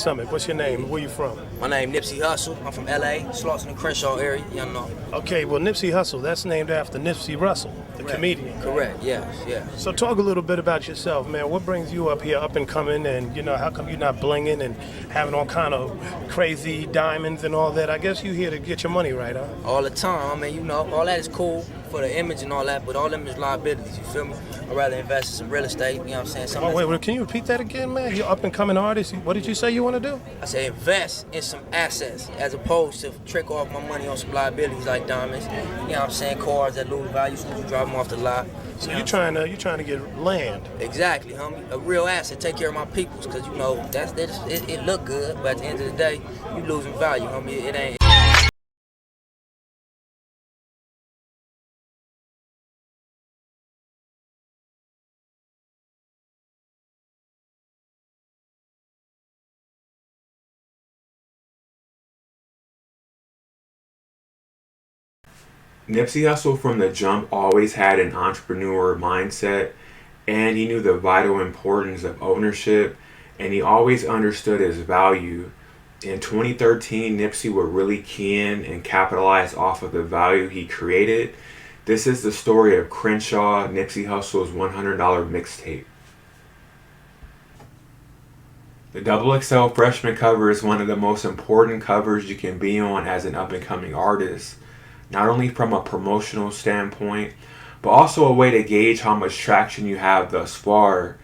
Summit. What's your name? Where you from? My name Nipsey Hussle. I'm from LA, Slauson and Crenshaw area, y'all know. Okay, well Nipsey Hussle, that's named after Nipsey Russell, the Correct. comedian. Correct, yes. So talk a little bit about yourself, man. What brings you up here, up and coming, and how come you're not blinging and having all kind of crazy diamonds and all that? I guess you here to get your money right, huh? All the time, I mean, all that is cool for the image and all that, but all them is liabilities, you feel me? I'd rather invest in some real estate, you know what I'm saying? Oh, wait, can you repeat that again, man? You're up and coming artist. What did you say you want to do? I say invest in some assets as opposed to trick off my money on some liabilities like diamonds, you know what I'm saying? Cars that lose value as soon as you drive them off the lot. So you're trying to get land. Exactly, homie. A real asset. Take care of my peoples, cause it look good, but at the end of the day, you losing value, homie. It ain't. Nipsey Hussle from the jump always had an entrepreneur mindset, and he knew the vital importance of ownership, and he always understood his value. In 2013, Nipsey would really key in and capitalize off of the value he created. This is the story of Crenshaw, Nipsey Hussle's $100 mixtape. The XXL freshman cover is one of the most important covers you can be on as an up-and-coming artist. Not only from a promotional standpoint, but also a way to gauge how much traction you have thus far.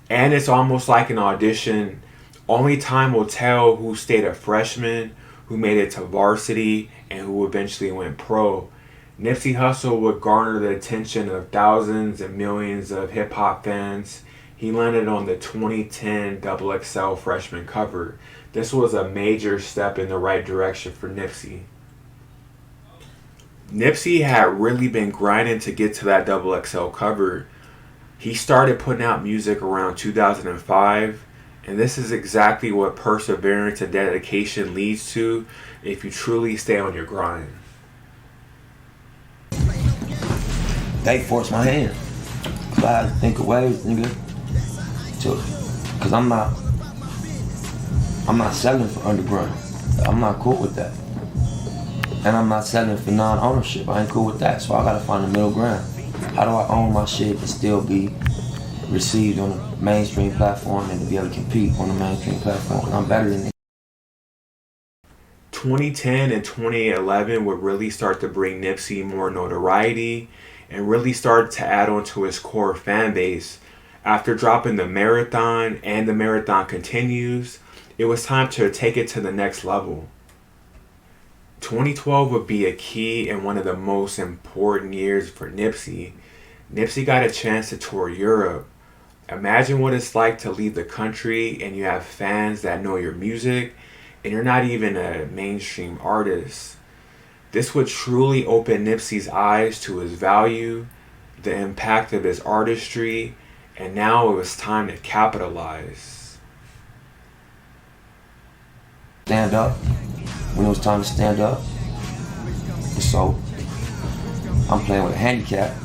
And it's almost like an audition. Only time will tell who stayed a freshman, who made it to varsity, and who eventually went pro. Nipsey Hussle would garner the attention of thousands and millions of hip-hop fans. He landed on the 2010 XXL freshman cover. This was a major step in the right direction for Nipsey. Nipsey had really been grinding to get to that XXL cover. He started putting out music around 2005, and this is exactly what perseverance and dedication leads to if you truly stay on your grind. They forced my hand. So I had to think of ways, nigga, because I'm not selling for underground. I'm not cool with that. And I'm not selling for non-ownership. I ain't cool with that. So I gotta find a middle ground. How do I own my shit and still be received on a mainstream platform and to be able to compete on the mainstream platform? Because I'm better than it. 2010 and 2011 would really start to bring Nipsey more notoriety and really start to add on to his core fan base. After dropping the Marathon and the Marathon Continues, it was time to take it to the next level. 2012 would be a key and one of the most important years for Nipsey. Nipsey got a chance to tour Europe. Imagine what it's like to leave the country and you have fans that know your music and you're not even a mainstream artist. This would truly open Nipsey's eyes to his value, the impact of his artistry, and now it was time to capitalize. Stand up. When it was time to stand up, so I'm playing with a handicap,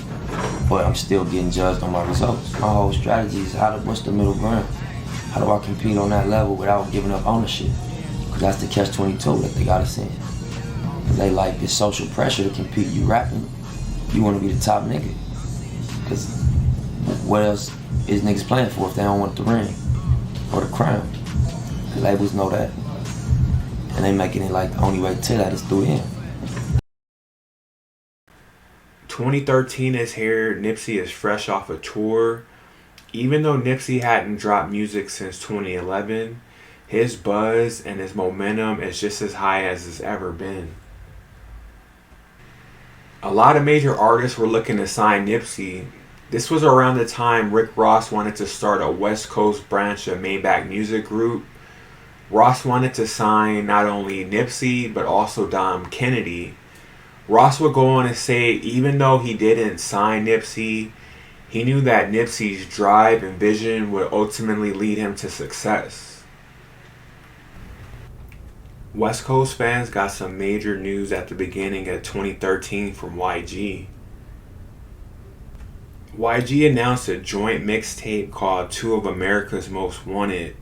but I'm still getting judged on my results. My whole strategy is what's the middle ground? How do I compete on that level without giving up ownership? Because that's the catch-22 that they got us in. They like this social pressure to compete. You rapping, you want to be the top nigga. Because what else is niggas playing for if they don't want the ring or the crown? The labels know that. And they making it like the only way to that is through him. 2013 is here. Nipsey is fresh off a tour. Even though Nipsey hadn't dropped music since 2011, his buzz and his momentum is just as high as it's ever been. A lot of major artists were looking to sign Nipsey. This was around the time Rick Ross wanted to start a West Coast branch of Maybach Music Group. Ross wanted to sign not only Nipsey, but also Dom Kennedy. Ross would go on to say even though he didn't sign Nipsey, he knew that Nipsey's drive and vision would ultimately lead him to success. West Coast fans got some major news at the beginning of 2013 from YG. YG announced a joint mixtape called Two of America's Most Wanted.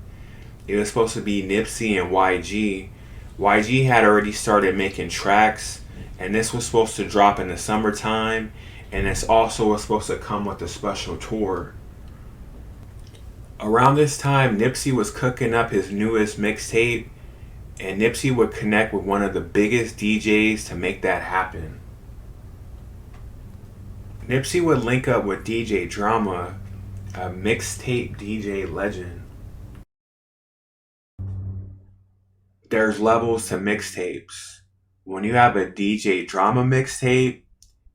It was supposed to be Nipsey and YG. YG had already started making tracks, and this was supposed to drop in the summertime, and this also was supposed to come with a special tour. Around this time, Nipsey was cooking up his newest mixtape, and Nipsey would connect with one of the biggest DJs to make that happen. Nipsey would link up with DJ Drama, a mixtape DJ legend. There's levels to mixtapes. When you have a DJ Drama mixtape,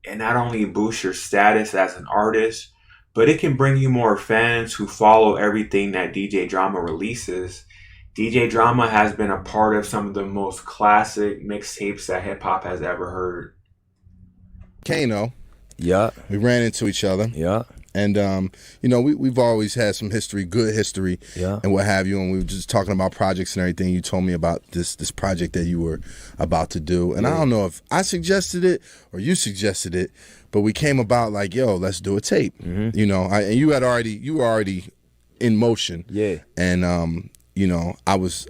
it not only boosts your status as an artist, but it can bring you more fans who follow everything that DJ Drama releases. DJ Drama has been a part of some of the most classic mixtapes that hip hop has ever heard. Kano. Yeah. We ran into each other. Yeah. And, you know, we've always had some history, good history, and what have you. And we were just talking about projects and everything. You told me about this project that you were about to do. And I don't know if I suggested it or you suggested it, but we came about like, yo, let's do a tape. You know, and you were already in motion. Yeah. And, you know, I was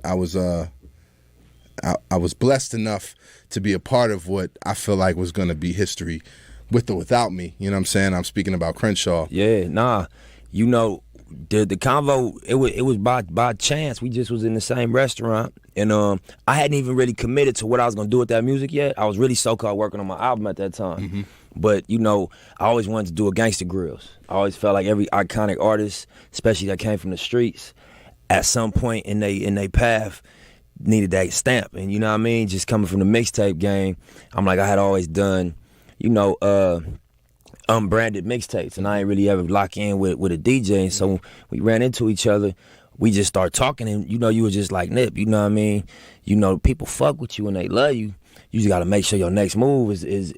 blessed enough to be a part of what I feel like was going to be history. With or without me, you know what I'm saying? I'm speaking about Crenshaw. Yeah, nah. You know, the convo, it was by chance. We just was in the same restaurant, and I hadn't even really committed to what I was gonna do with that music yet. I was really so-called working on my album at that time. But, you know, I always wanted to do a Gangsta Grills. I always felt like every iconic artist, especially that came from the streets, at some point in they path, needed that stamp. And you know what I mean? Just coming from the mixtape game, I'm like, I had always done, you know, unbranded mixtapes, and I ain't really ever lock in with a DJ. And so we ran into each other. We just started talking, and you know, you were just like, Nip, you know what I mean? You know, people fuck with you and they love you. You just gotta make sure your next move is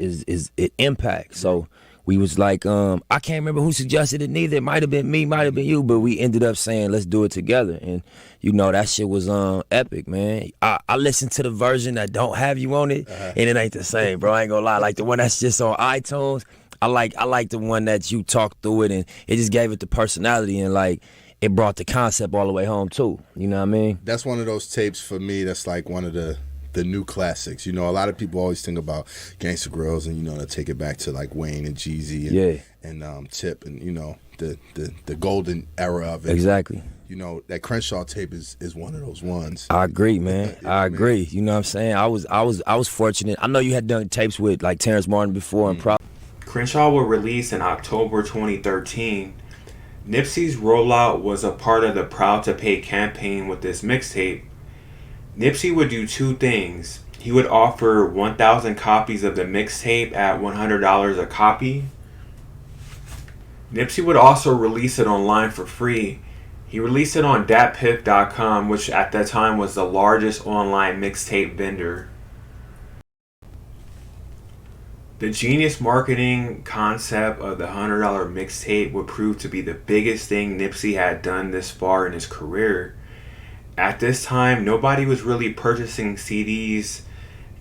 it impact. So we was like, I can't remember who suggested it neither. It might have been me, might have been you, but we ended up saying, let's do it together. And you know, that shit was epic, man. I listened to the version that don't have you on it, and it ain't the same, bro. I ain't gonna lie. Like the one that's just on iTunes, I like the one that you talked through it, and it just gave it the personality, and like it brought the concept all the way home too. You know what I mean? That's one of those tapes for me that's like one of the new classics. You know, a lot of people always think about Gangsta Grills, and you know, they take it back to like Wayne and Jeezy and Tip, and you know, the golden era of it. Exactly. You know, that Crenshaw tape is one of those ones. I agree, man. I agree. You know what I'm saying? I was fortunate. I know you had done tapes with like Terrence Martin before, and Crenshaw was released in October 2013. Nipsey's rollout was a part of the Proud to Pay campaign with this mixtape. Nipsey would do two things. He would offer 1,000 copies of the mixtape at $100 a copy. Nipsey would also release it online for free. He released it on datpiff.com, which at that time was the largest online mixtape vendor. The genius marketing concept of the $100 mixtape would prove to be the biggest thing Nipsey had done this far in his career. At this time, nobody was really purchasing CDs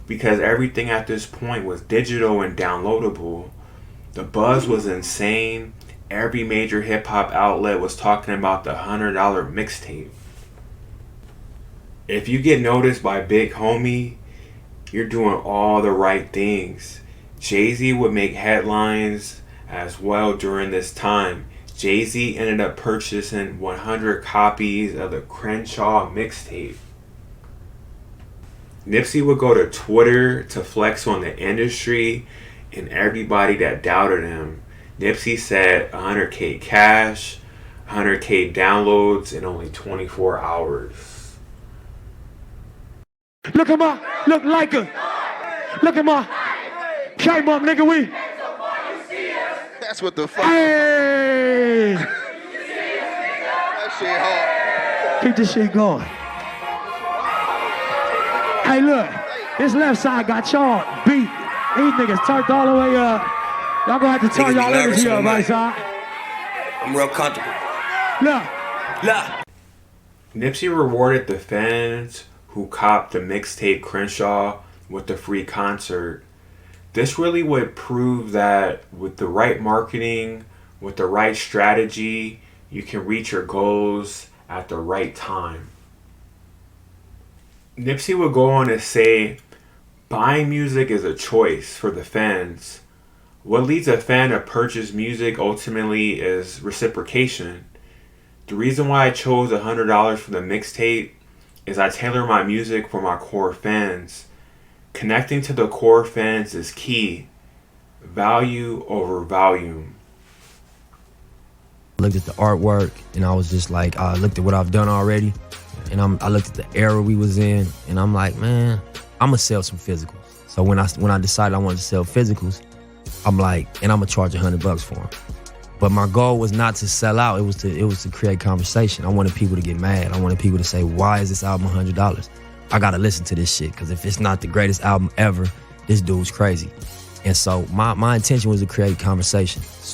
because everything at this point was digital and downloadable. The buzz was insane. Every major hip-hop outlet was talking about the $100 mixtape. If you get noticed by Big Homie, you're doing all the right things. Jay-Z would make headlines as well during this time. Jay-Z ended up purchasing 100 copies of the Crenshaw Mixtape. Nipsey would go to Twitter to flex on the industry and everybody that doubted him. Nipsey said 100K cash, 100K downloads in only 24 hours. Look at my, look like a, look at my, came up, nigga, we. That's what the fuck. Hey! That shit hard. Keep this shit going. Hey, look, this left side got y'all beat. These niggas turned all the way up. Y'all gonna have to turn y'all energy up, right side? I'm real comfortable. Look. Nipsey rewarded the fans who copped the mixtape Crenshaw with the free concert. This really would prove that with the right marketing, with the right strategy, you can reach your goals at the right time. Nipsey would go on to say, buying music is a choice for the fans. What leads a fan to purchase music ultimately is reciprocation. The reason why I chose $100 for the mixtape is I tailor my music for my core fans. Connecting to the core fans is key. Value over volume. I looked at the artwork and I was just like, I looked at what I've done already, and I looked at the era we was in, and I'm like, man, I'm gonna sell some physicals. So when I decided I wanted to sell physicals, I'm like, and I'm gonna charge $100 for them. But my goal was not to sell out. It was to create conversation. I wanted people to get mad. I wanted people to say, why is this album $100? I gotta listen to this shit, because if it's not the greatest album ever, this dude's crazy. And so my intention was to create conversation. So